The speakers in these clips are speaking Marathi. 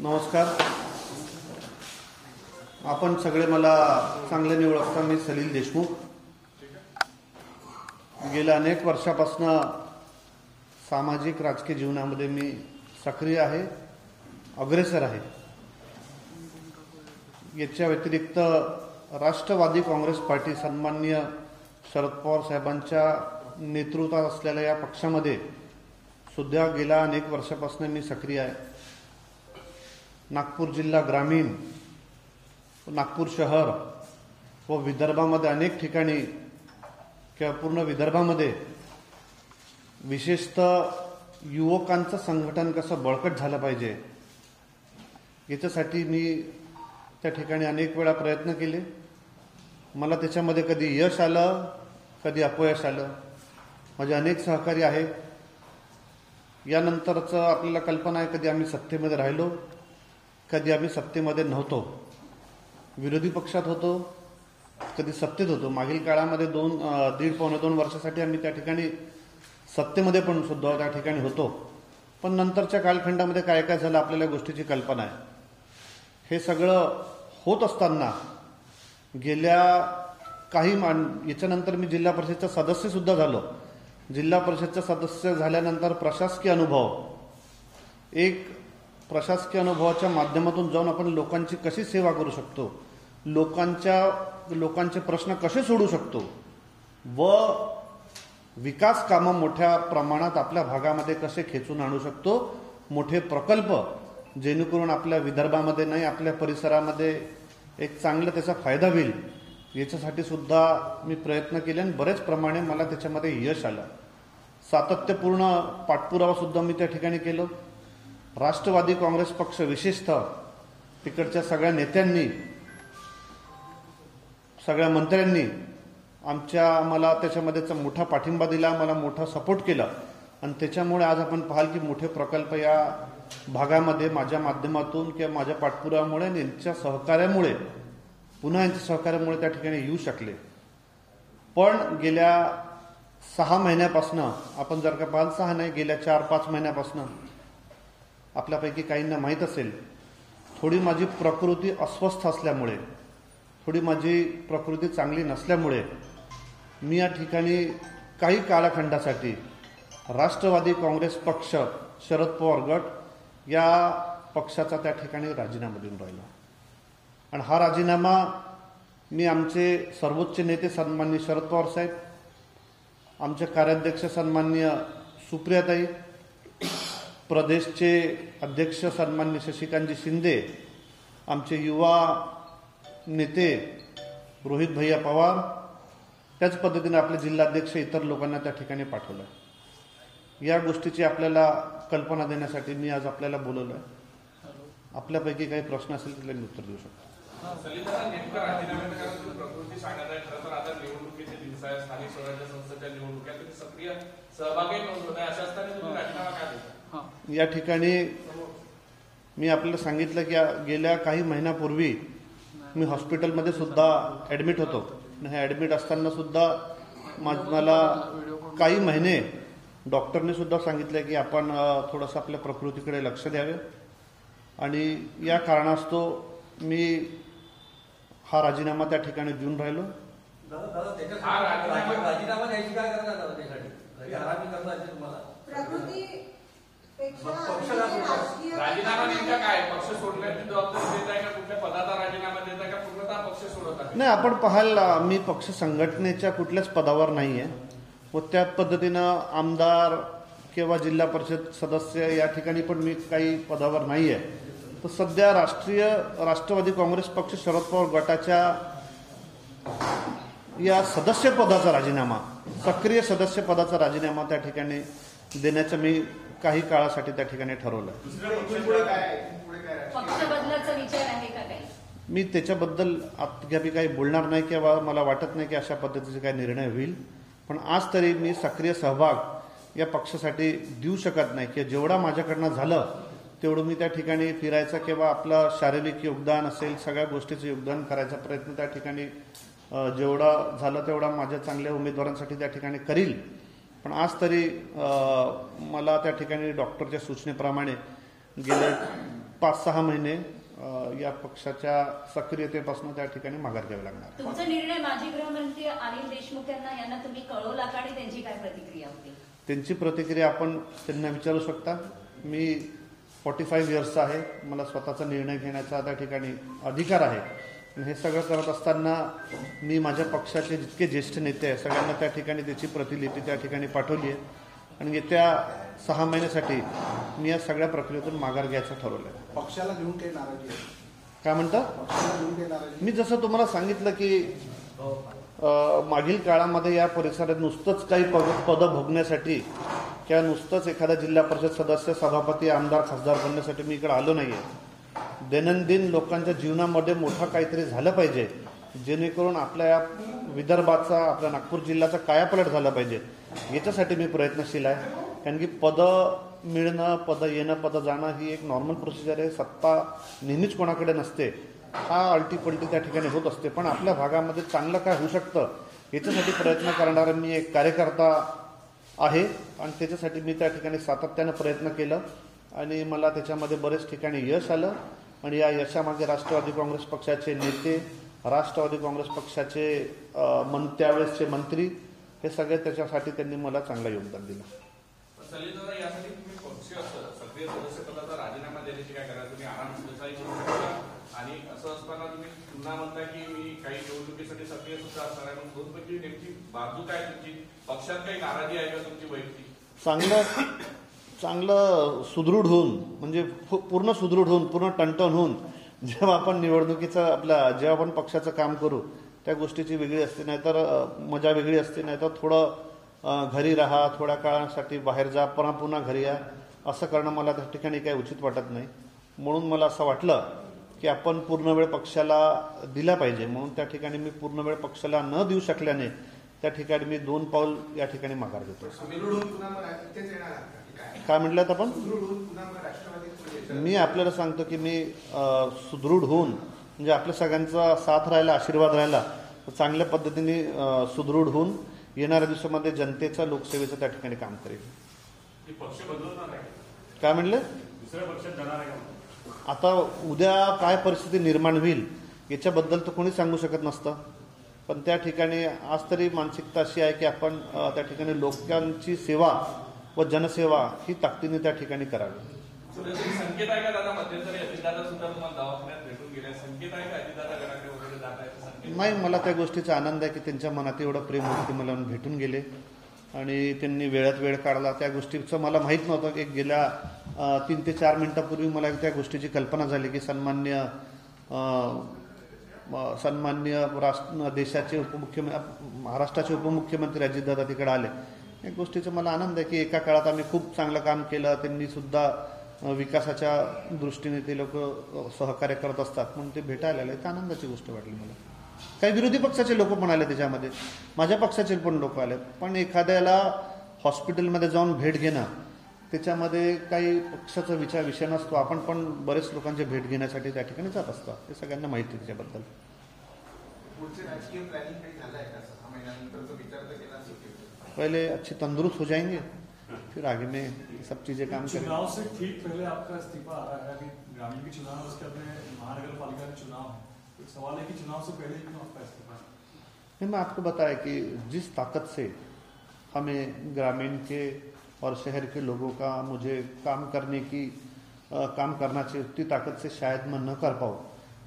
नमस्कार. आपण सगळे मला चांगल्याने ओळखता. मी सलील देशमुख. गेल्या अनेक वर्षापासून सामाजिक राजकीय जीवनामध्ये मी सक्रिय आहे, अग्रेसर आहे. याच्या व्यतिरिक्त राष्ट्रवादी काँग्रेस पार्टी सन्माननीय शरद पवार साहेबांच्या नेतृत्वात असलेल्या या पक्षामध्ये सुद्धा गेल्या अनेक वर्षापासून मी सक्रिय आहे. नागपूर जिल्हा ग्रामीण, नागपूर शहर व विदर्भामध्ये अनेक ठिकाणी किंवा पूर्ण विदर्भामध्ये विशेषतः युवकांचं संघटन कसं बळकट झालं पाहिजे याच्यासाठी मी त्या ठिकाणी अनेक वेळा प्रयत्न केले. मला त्याच्यामध्ये कधी यश आलं, कधी अपयश आलं. माझे अनेक सहकारी आहेत. यानंतरचं आपल्याला कल्पना आहे, कधी आम्ही सत्तेमध्ये राहिलो, कधी आम्ही सत्तेमध्ये नव्हतो. विरोधी पक्षात होतो, कधी सत्तेत होतो. मागील काळामध्ये 1.5-2 वर्षासाठी आम्ही त्या ठिकाणी सत्तेमध्ये पण सुद्धा त्या ठिकाणी होतो. पण नंतरच्या कालखंडामध्ये काय काय झालं आपल्याला गोष्टीची कल्पना आहे. हे सगळं होत असताना गेल्या याच्यानंतर मी जिल्हा परिषदचा सदस्य सुद्धा झालो. जिल्हा परिषदचा सदस्य झाल्यानंतर प्रशासकीय अनुभवाच्या माध्यमातून जाऊन आपण लोकांची कशी सेवा करू शकतो, लोकांचे प्रश्न कसे सोडू शकतो व विकास कामं मोठ्या प्रमाणात आपल्या भागामध्ये कसे खेचून आणू शकतो, मोठे प्रकल्प जेणेकरून आपल्या विदर्भामध्ये नाही आपल्या परिसरामध्ये एक चांगला त्याचा फायदा होईल, याच्यासाठी सुद्धा मी प्रयत्न केले आणि बरेच प्रमाणे मला त्याच्यामध्ये यश आलं. सातत्यपूर्ण पाठपुरावा सुद्धा मी त्या ठिकाणी केलं. राष्ट्रवादी काँग्रेस पक्ष विशेषतः तिकडच्या सगळ्या नेत्यांनी, सगळ्या मंत्र्यांनी मला त्याच्यामध्ये मोठा पाठिंबा दिला, मला मोठा सपोर्ट केला आणि त्याच्यामुळे आज आपण पाहाल की मोठे प्रकल्प या भागामध्ये माझ्या माध्यमातून किंवा माझ्या पाठपुराव्यामुळे यांच्या सहकार्यामुळे त्या ठिकाणी येऊ शकले. पण गेल्या 6 महिन्यापासून आपण जर का पाहाल, 6 नाही गेल्या 4-5 महिन्यापासून आपल्यापैकी काहींना माहीत असेल, थोडी माझी प्रकृती अस्वस्थ असल्यामुळे, थोडी माझी प्रकृती चांगली नसल्यामुळे मी या ठिकाणी काही कालखंडासाठी राष्ट्रवादी काँग्रेस पक्ष, शरद पवार गट या पक्षाचा त्या ठिकाणी राजीनामा देऊन राहिलो. आणि हा राजीनामा मी आमचे सर्वोच्च नेते सन्माननीय शरद पवार साहेब, आमचे कार्याध्यक्ष सन्माननीय सुप्रियाताई, प्रदेशचे अध्यक्ष सन्माननीय शशिकांतजी शिंदे, आमचे युवा नेते रोहित भैया पवार, त्याच पद्धतीने आपले जिल्हाध्यक्ष इतर लोकांना त्या ठिकाणी पाठवलं. या गोष्टीची आपल्याला कल्पना देण्यासाठी मी आज आपल्याला बोलवलं आहे. आपल्यापैकी काही प्रश्न असेल तर मी उत्तर देऊ शकतो. या ठिकाणी मी आपल्याला सांगितलं की गेल्या काही महिन्यापूर्वी मी हॉस्पिटलमध्ये सुद्धा ॲडमिट होतो. हे ॲडमिट असताना सुद्धा मला काही महिने डॉक्टरने सुद्धा सांगितलं की आपण थोडंसं आपल्या प्रकृतीकडे लक्ष द्यावे आणि या कारणास्तव मी हा राजीनामा त्या ठिकाणी देऊन राहिलो. नाही, आपण पाहाल मी पक्ष संघटनेच्या कुठल्याच पदावर नाही आहे व त्या पद्धतीनं आमदार किंवा जिल्हा परिषद सदस्य या ठिकाणी पण मी काही पदावर नाही आहे. तर सध्या राष्ट्रवादी काँग्रेस पक्ष शरद पवार गटाच्या या सदस्यपदाचा राजीनामा, सक्रिय सदस्यपदाचा राजीनामा त्या ठिकाणी देण्याचं मी काही काळासाठी त्या ठिकाणी ठरवलं. मी त्याच्याबद्दल अद्याप काही बोलणार नाही किंवा मला वाटत नाही की अशा पद्धतीचे काही निर्णय होईल. पण आज तरी मी सक्रिय सहभाग या पक्षासाठी देऊ शकत नाही की जेवढा माझ्याकडनं झालं तेवढं मी त्या ठिकाणी फिरायचा किंवा आपलं शारीरिक योगदान असेल, सगळ्या गोष्टीचं योगदान करायचा प्रयत्न त्या ठिकाणी जेवढा झालं तेवढा माझ्या चांगल्या उमेदवारांसाठी त्या ठिकाणी करील. पण आज तरी मला त्या ठिकाणी डॉक्टरच्या सूचनेप्रमाणे गेल्या 5-6 महिने या पक्षाच्या सक्रियतेपासून त्या ठिकाणी माघार घ्यावी लागणार. तुमचा निर्णय माजी गृहमंत्री अनिल देशमुख यांना तुम्ही कळवला का आणि त्यांची काय प्रतिक्रिया होती? त्यांची प्रतिक्रिया आपण त्यांना विचारू शकता. मी 45 इयर्सचा आहे, मला स्वतःचा निर्णय घेण्याचा त्या ठिकाणी अधिकार आहे. हे सगळं करत असताना मी माझ्या पक्षाचे जितके ज्येष्ठ नेते आहेत सगळ्यांना त्या ठिकाणी त्याची प्रतिलिपी त्या ठिकाणी पाठवली आहे आणि येत्या 6 महिन्यासाठी मी या सगळ्या प्रक्रियेतून माघार घ्यायचं ठरवलं आहे. पक्षाला घेऊन काही नाराजी आहे? काय म्हणता? पक्षाला घेऊन काही नाराजी? मी जसं तुम्हाला सांगितलं की मागील काळामध्ये या परिसरात नुसतंच काही पदं भोगण्यासाठी किंवा नुसतंच एखादा जिल्हा परिषद सदस्य, सभापती, आमदार, खासदार बनण्यासाठी मी इकडे आलो नाहीये. दैनंदिन लोकांच्या जीवनामध्ये मोठं काहीतरी झालं पाहिजे, जेणेकरून आपल्या या विदर्भाचा, आपल्या नागपूर जिल्ह्याचा कायापालट झाला पाहिजे. याच्यासाठी मी प्रयत्नशील आहे. कारण की पदं मिळणं, पदं येणं, पदं जाणं ही एक नॉर्मल प्रोसिजर आहे. सत्ता नेहमीच कोणाकडे नसते. हा अल्टीपल्टी त्या ठिकाणी होत असते. पण आपल्या भागामध्ये चांगलं काय होऊ शकतं याच्यासाठी प्रयत्न करणारा मी एक कार्यकर्ता आहे आणि त्याच्यासाठी मी त्या ठिकाणी सातत्यानं प्रयत्न केलं आणि मला त्याच्यामध्ये बरेच ठिकाणी यश आलं. आणि या यशामागे राष्ट्रवादी काँग्रेस पक्षाचे नेते, राष्ट्रवादी काँग्रेस पक्षाचे त्यावेळेसचे मंत्री, हे सगळे त्याच्यासाठी त्यांनी मला चांगलं योगदान दिलं. यासाठी तुम्ही पक्ष सक्रिय सदस्यपदाचा राजीनामा देण्याची काय करा, तुम्ही आराम करू शकता आणि असं असताना तुम्ही पुन्हा म्हणता की मी काही निवडणुकीसाठी सक्रिय सुद्धा असणार आहे. पण दोनपैकी नेमकी बाजू काय तुमची? पक्षात काही नाराजी आहे का तुमची वैयक्तिक? चांगलं सुदृढ होऊन, म्हणजे पूर्ण सुदृढ होऊन, पूर्ण टणटण होऊन जेव्हा आपण निवडणुकीचं जेव्हा आपण पक्षाचं काम करू त्या गोष्टीची वेगळी असते, नाहीतर मजा वेगळी असते. नाहीतर थोडं घरी राहा, थोड्या काळासाठी बाहेर जा, पुन्हा घरी या, असं करणं मला त्या ठिकाणी काही उचित वाटत नाही. म्हणून मला असं वाटलं की आपण पूर्ण वेळ पक्षाला दिला पाहिजे. म्हणून त्या ठिकाणी मी पूर्ण वेळ पक्षाला न देऊ शकल्याने त्या ठिकाणी मी 2 पाऊल या ठिकाणी माघार घेतो. काय म्हटलं आपण? मी आपल्याला सांगतो की मी सुदृढ होऊन, म्हणजे आपल्या सगळ्यांचा साथ राहिला, आशीर्वाद राहिला, चांगल्या पद्धतीने सुदृढ होऊन येणाऱ्या दिवसामध्ये जनतेचा, लोकसेवेचं त्या ठिकाणी काम करेल. काय म्हणले? आता उद्या काय परिस्थिती निर्माण होईल याच्याबद्दल तर कोणी सांगू शकत नसतं. पण त्या ठिकाणी आज तरी मानसिकता अशी आहे की आपण त्या ठिकाणी लोकांची सेवा व जनसेवा ही ताकदीने त्या ठिकाणी करावी. संकेत आहे का दादा? मध्यंतरी अजितदादा सुद्धा तुम्हाला दवाखान्यात भेटून गेले, संकेत आहे का अजितदादा घराकडे वगैरे जात आहे? नाही, मला त्या गोष्टीचा आनंद आहे की त्यांच्या मनात एवढं प्रेम होतं की मला भेटून गेले आणि त्यांनी वेळात वेळ काढला. त्या गोष्टीचं मला माहीत नव्हतं की गेल्या 3 ते 4 मिनिटापूर्वी मला त्या गोष्टीची कल्पना झाली की सन्मान्य देशाचे महाराष्ट्राचे उपमुख्यमंत्री अजितदादा तिकडे आले. या गोष्टीचा मला आनंद आहे की एका काळात आम्ही खूप चांगलं काम केलं. त्यांनी सुद्धा विकासाच्या दृष्टीने ते लोक सहकार्य करत असतात म्हणून ते भेटायला आले. एक आनंदाची गोष्ट वाटली मला. काही विरोधी पक्षाचे लोक पण आले त्याच्यामध्ये, माझ्या पक्षाचे पण लोक आले. पण एखाद्याला हॉस्पिटलमध्ये जाऊन भेट घेणं त्याच्यामध्ये काही पक्षाचा विषय नसतो. आपण पण बरेच लोकांचे भेट घेण्यासाठी त्या ठिकाणी जात असतो. हे सगळ्यांना माहिती आहे त्याच्याबद्दल. पहले अच्छे तंदुरुस्त हो जाएंगे, फिर आगे में सब चीजें काम करेंगे. चुनाव से ठीक पहले आपका इस्तीफा आ रहा है, अभी ग्रामीण के चुनाव, उसके अपने महानगर पालिका के चुनाव है. तो सवाल है कि चुनाव से पहले क्यों आपका इस्तीफा? मैं आपको बताया कि जिस ताकत से हमें ग्रामीण के और शहर के लोगों का मुझे काम करना चाहिए, उतनी ताकत से शायद मैं न कर पाऊँ,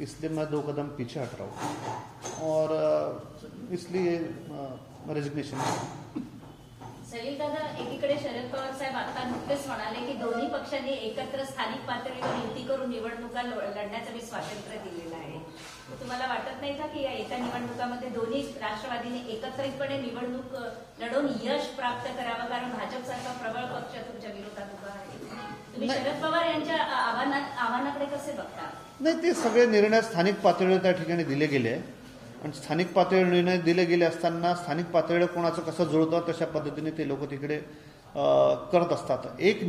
इसलिए मैं 2 कदम पीछे हट रहा हूँ और इसलिए रेजिग्नेशन. सलील दादा, एकीकडे शरद पवार साहेब आता नुकतेच म्हणाले की दोन्ही पक्षांनी एकत्र स्थानिक पातळीवर युती करून निवडणुका लढण्याचं मी स्वातंत्र्य दिलेलं आहे. तुम्हाला वाटत नाही का की या एका निवडणुकामध्ये दोन्ही राष्ट्रवादीने एकत्रितपणे निवडणूक लढवून यश प्राप्त करावं? कारण भाजपसारखा प्रबळ पक्ष तुमच्या विरोधात उभा आहे. तुम्ही शरद पवार यांच्या आव्हानाकडे कसे बघता? नाही, ते सगळे निर्णय स्थानिक पातळीवर त्या ठिकाणी दिले गेले आणि स्थानिक पातळीवर निर्णय दिले गेले असताना स्थानिक पातळीवर कोणाचं कसं जुळतं तशा पद्धतीने ते लोक तिकडे करत असतात. एक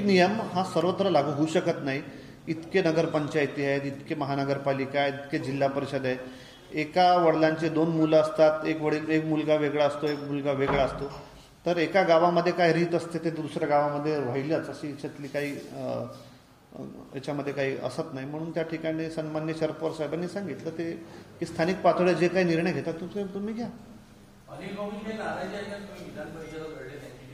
नियम हा सर्वत्र लागू होऊ शकत नाही. इतके नगरपंचायती आहेत, इतके महानगरपालिका आहेत, इतके जिल्हा परिषद आहे. एका वडिलांचे 2 मुलं असतात, एक मुलगा वेगळा असतो, एक मुलगा वेगळा असतो. तर एका गावामध्ये काय रीत असते ते दुसऱ्या गावामध्ये राहिलंच, अशी याच्यातली काही याच्यामध्ये काही असत नाही. म्हणून त्या ठिकाणी सन्माननीय शरद पवार साहेबांनी सांगितलं ते की स्थानिक पातळीवर जे काही निर्णय घेतात तुम्ही घ्या. अनिल भाऊंची काही नाराजी आहे का तुम्ही विधान परिषदेत लढले त्यांची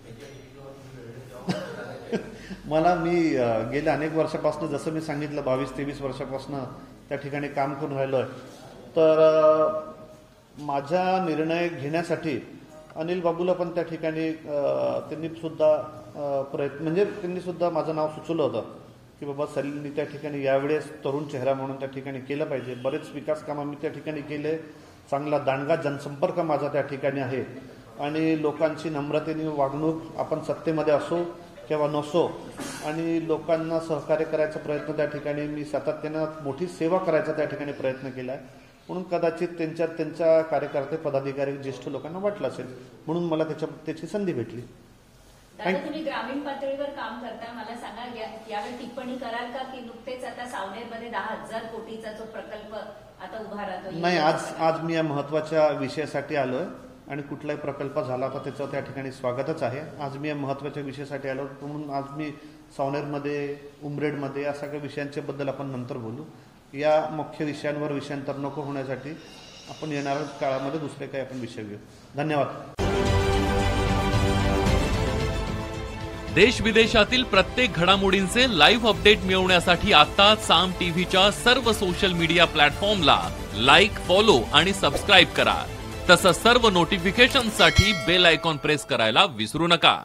त्यांच्या तिकीटवर तुम्ही लढले तेव्हा मी गेल्या अनेक वर्षापासून जसं मी सांगितलं 22-23 वर्षापासून त्या ठिकाणी काम करून राहिलो आहे. तर माझा निर्णय घेण्यासाठी अनिल बाबूला पण त्या ठिकाणी त्यांनी सुद्धा त्यांनी सुद्धा माझं नाव सुचवलं होतं की बाबा सलीलनी त्या ठिकाणी यावेळेस तरुण चेहरा म्हणून त्या ठिकाणी केलं पाहिजे. बरेच विकास कामं मी त्या ठिकाणी केले. चांगला दांडगा जनसंपर्क माझा त्या ठिकाणी आहे आणि लोकांची नम्रतेने वागणूक आपण सत्तेमध्ये असो किंवा नसो आणि लोकांना सहकार्य करायचा प्रयत्न त्या ठिकाणी मी सातत्यानं मोठी सेवा करायचा त्या ठिकाणी प्रयत्न केला आहे. म्हणून कदाचित त्यांच्या कार्यकर्ते पदाधिकारी ज्येष्ठ लोकांना वाटलं असेल म्हणून मला त्याची संधी भेटली. दादा तुम्ही ग्रामीण पातळीवर काम करता, मला सांगा यावर टिप्पणी कराल का की नुकतेच आता सावनेरमध्ये 10,000 कोटीचा जो प्रकल्प आता उभा राहतो? नाही, आज मी या महत्वाच्या विषयासाठी आलोय आणि कुठलाही प्रकल्प झाला तर त्याचं त्या ठिकाणी स्वागतच आहे. आज मी या महत्वाच्या विषयासाठी आलो म्हणून आज मी सावनेरमध्ये उमरेडमध्ये या सगळ्या विषयांच्या बद्दल आपण नंतर बोलू. या मुख्य विषयांवर विषयांतर नको होण्यासाठी आपण येणाऱ्या काळामध्ये दुसरे काही आपण विषय घेऊ. धन्यवाद. देश विदेशातील प्रत्येक घडामोडींचे लाईव्ह अपडेट मिळवण्यासाठी आता साम टीव्हीच्या सर्व सोशल मीडिया प्लॅटफॉर्मला लाईक, फॉलो आणि सबस्क्राईब करा. तसंच सर्व नोटिफिकेशनसाठी बेल आयकॉन प्रेस करायला विसरू नका.